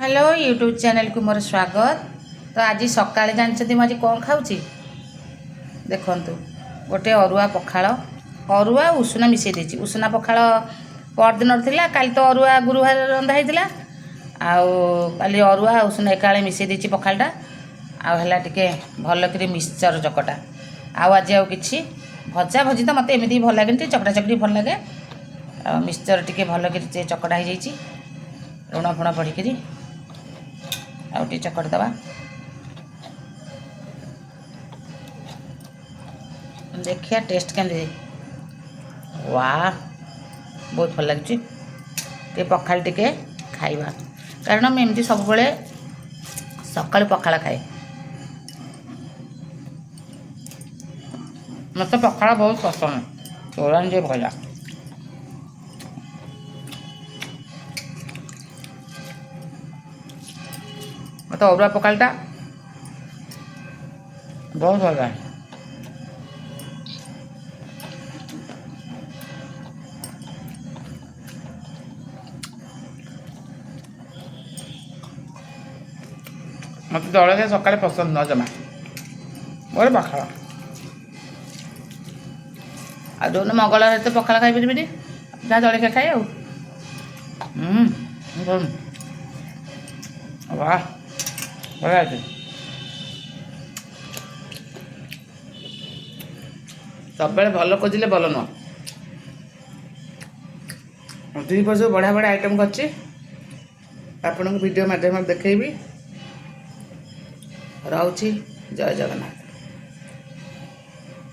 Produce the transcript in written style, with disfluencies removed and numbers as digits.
Hello YouTube channel को मोर स्वागत। तो आज सकाଳେ जानते मुझे कौन खाऊँ देखु गोटे अरुआ पखाड़ अरुआ उषुना मिसई देती उषुना पखाड़ परदिन था काली तो अरुआ गुरुवार रंधा होता आली अरुआ उषुना एकाले मिसई देती पखाड़ा आला टे भलक मिक्सचर चकटा आज कि भजा भजी तो मत एमती भल लगे चकटा चकटी भल लगे मिक्सचर टे भलक चकटा हो जाइए लुण फुण पड़ी आउ टे चकट दबा देखिए टेस्ट केमती वाह बहुत भल लगे पखाड़ टे खाइबा कारण मैं एमती सब सकाल पखाड़ खाए मत पखाड़ बहुत पसंद तोरान जे भजा मत अरुआ पखाड़टा बहुत भल लगे मत जलखिया सकाଳେ पसंद न जमा मोर पखाड़ आ जो मंगलवार तो पखाड़ खाई पारि जहाँ जलखिया खाए वाह बढ़िया अच्छे सब भल खोजिले भल नुह दुई पर सब बढ़िया बढ़िया आइटम करछि आपन वीडियो माध्यम देखेबी। रहुछि जय जगन्नाथ।